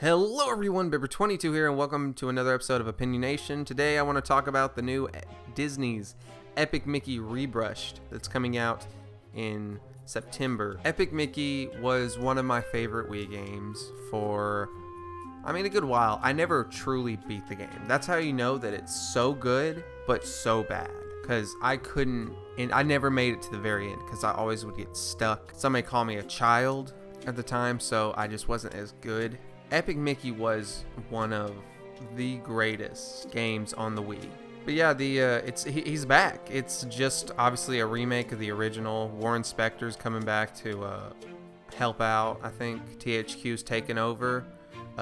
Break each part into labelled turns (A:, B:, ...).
A: Hello everyone, Bibber22 here, and welcome to another episode of Opinionation. Today I want to talk about the new Disney's Epic Mickey Rebrushed that's coming out in September. Epic Mickey was one of my favorite Wii games for, a good while. I never truly beat the game. That's how you know that it's so good, but so bad. Because I never made it to the very end, because I always would get stuck. Somebody called me a child at the time, so I just wasn't as good. Epic Mickey was one of the greatest games on the Wii. But yeah, he's back. It's just obviously a remake of the original. Warren Spector's coming back to help out. I think THQ's taken over.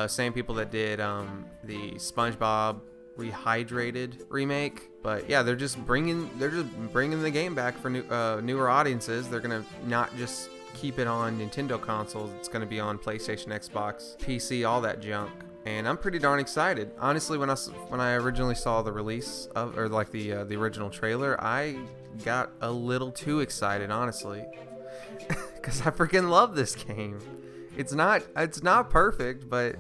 A: Same people that did the SpongeBob Rehydrated remake. But yeah, they're just bringing the game back for newer audiences. They're gonna not just keep it on Nintendo consoles. It's going to be on PlayStation, Xbox, PC, all that junk, and I'm pretty darn excited. Honestly, when I originally saw the release of the original trailer, I got a little too excited, honestly, because I freaking love this game. It's not perfect, but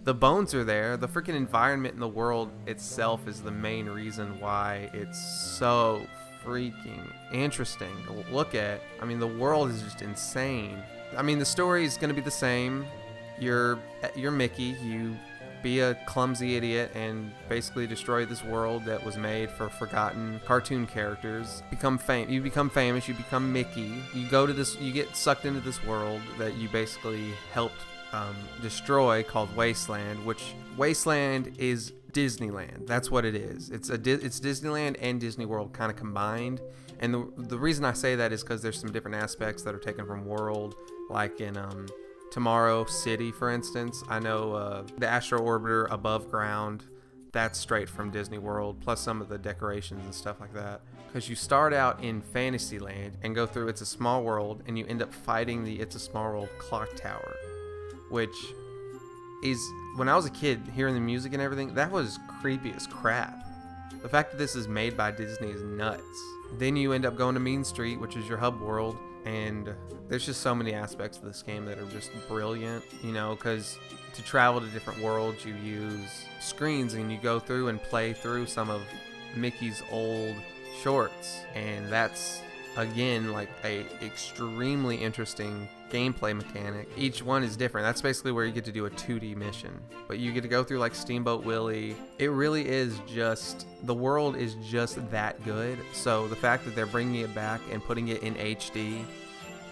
A: the bones are there. The freaking environment in the world itself is the main reason why it's so freaking interesting to look at. The world is just insane. The story is going to be the same. You're Mickey. You be a clumsy idiot and basically destroy this world that was made for forgotten cartoon characters. You become famous. You become Mickey. You get sucked into this world that you basically helped destroy, called Wasteland, which Wasteland is Disneyland. That's what it is. It's Disneyland and Disney World kind of combined. And the reason I say that is because there's some different aspects that are taken from World, like in Tomorrow City, for instance. I know the Astro Orbiter above ground, that's straight from Disney World, plus some of the decorations and stuff like that. Because you start out in Fantasyland and go through It's a Small World, and you end up fighting the It's a Small World clock tower, which is, when I was a kid, hearing the music and everything, that was creepy as crap. The fact that this is made by Disney is nuts. Then you end up going to Mean Street, which is your hub world, and there's just so many aspects of this game that are just brilliant, because to travel to different worlds, you use screens and you go through and play through some of Mickey's old shorts, and that's, again, like a extremely interesting gameplay mechanic. Each one is different. That's basically where you get to do a 2D mission, but you get to go through like Steamboat Willie. It really is just, the world is just that good. So the fact that they're bringing it back and putting it in HD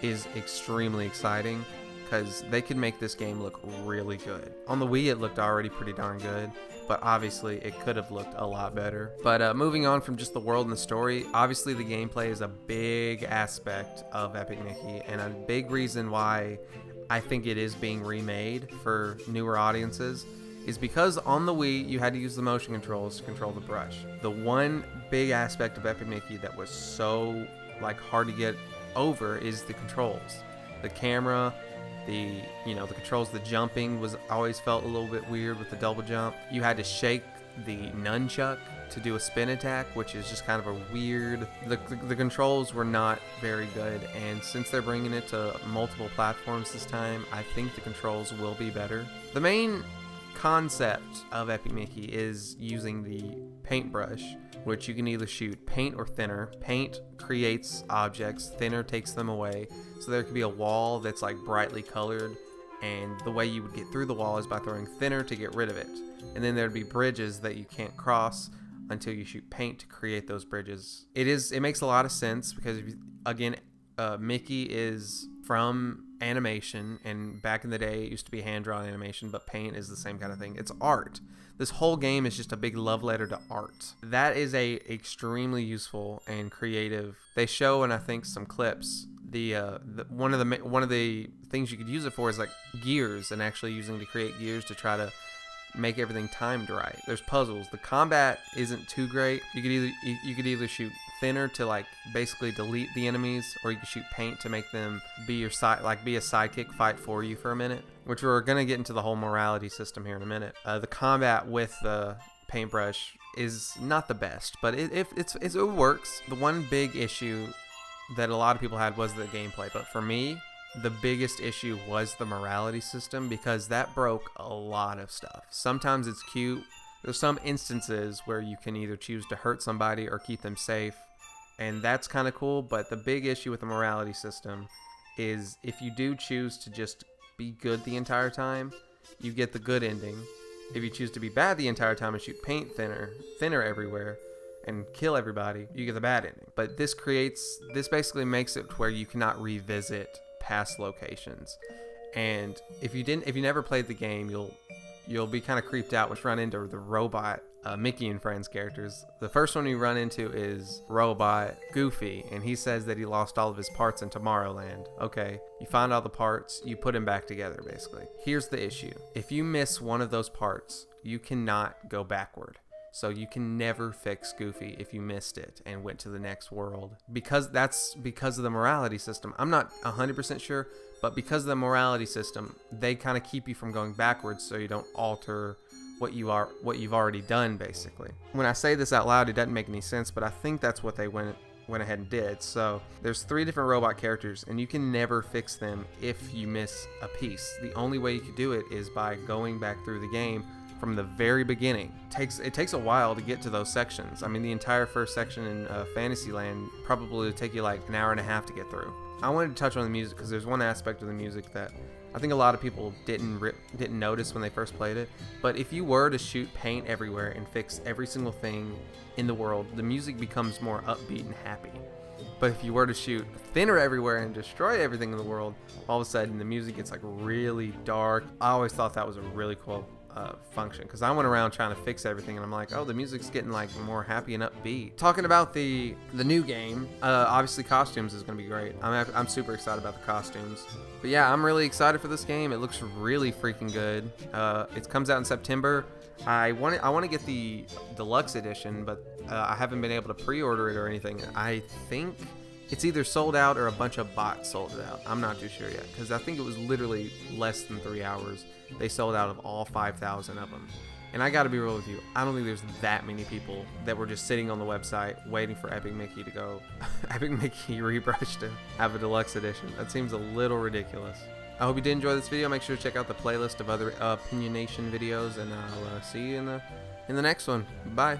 A: is extremely exciting, because they could make this game look really good. On the Wii, it looked already pretty darn good, but obviously it could have looked a lot better. But moving on from just the world and the story, obviously the gameplay is a big aspect of Epic Mickey, and a big reason why I think it is being remade for newer audiences is because on the Wii you had to use the motion controls to control the brush. The one big aspect of Epic Mickey that was so hard to get over is the controls. The camera, the controls, the jumping was always felt a little bit weird with the double jump. You had to shake the nunchuck to do a spin attack, which is just kind of a weird, the controls were not very good, and since they're bringing it to multiple platforms this time, I think the controls will be better. The main concept of Epic Mickey is using the paintbrush, which you can either shoot paint or thinner. Paint creates objects, thinner takes them away. So there could be a wall that's brightly colored, and the way you would get through the wall is by throwing thinner to get rid of it. And then there'd be bridges that you can't cross until you shoot paint to create those bridges. It makes a lot of sense because, Mickey is from animation, and back in the day it used to be hand-drawn animation, but paint is the same kind of thing. It's art. This whole game is just a big love letter to art. That is a extremely useful and creative. They show, and I think some clips, one of the things you could use it for is gears, and actually using to create gears to try to make everything timed right. There's puzzles. The combat isn't too great. You could either shoot thinner to basically delete the enemies, or you could shoot paint to make them be your be a sidekick, fight for you for a minute, which we're gonna get into the whole morality system here in a minute. The combat with the paintbrush is not the best, but it works. The one big issue that a lot of people had was the gameplay, but for me, the biggest issue was the morality system, because that broke a lot of stuff. Sometimes it's cute. There's some instances where you can either choose to hurt somebody or keep them safe, and that's kind of cool. But the big issue with the morality system is if you do choose to just be good the entire time, you get the good ending. If you choose to be bad the entire time and shoot paint thinner everywhere and kill everybody, you get the bad ending. But this basically makes it where you cannot revisit past locations. And if you never played the game, you'll be kind of creeped out when you run into the robot Mickey and Friends characters. The first one you run into is Robot Goofy, and he says that he lost all of his parts in Tomorrowland. Okay, you find all the parts, you put them back together, basically. Here's the issue. If you miss one of those parts, you cannot go backward. So you can never fix Goofy if you missed it and went to the next world. Because of the morality system. I'm not 100% sure, but because of the morality system, they kind of keep you from going backwards so you don't alter what you've already done, basically. When I say this out loud, it doesn't make any sense, but I think that's what they went ahead and did. So there's 3 different robot characters, and you can never fix them if you miss a piece. The only way you could do it is by going back through the game from the very beginning. It takes a while to get to those sections. I mean, the entire first section in Fantasyland probably would take you like an hour and a half to get through. I wanted to touch on the music because there's one aspect of the music that I think a lot of people didn't notice when they first played it. But if you were to shoot paint everywhere and fix every single thing in the world, the music becomes more upbeat and happy. But if you were to shoot thinner everywhere and destroy everything in the world, all of a sudden the music gets like really dark. I always thought that was a really cool function, because I went around trying to fix everything and I'm like, oh, the music's getting like more happy and upbeat. Talking about the new game, obviously costumes is going to be great. I'm super excited about the costumes. But yeah, I'm really excited for this game. It looks really freaking good. It comes out in September. I want to get the deluxe edition, but I haven't been able to pre-order it or anything. I think it's either sold out or a bunch of bots sold it out. I'm not too sure yet, because I think it was literally less than 3 hours. They sold out of all 5,000 of them. And I gotta be real with you, I don't think there's that many people that were just sitting on the website waiting for Epic Mickey to go, Epic Mickey Rebrushed to have a deluxe edition. That seems a little ridiculous. I hope you did enjoy this video. Make sure to check out the playlist of other opinionation videos, and I'll see you in the next one. Bye.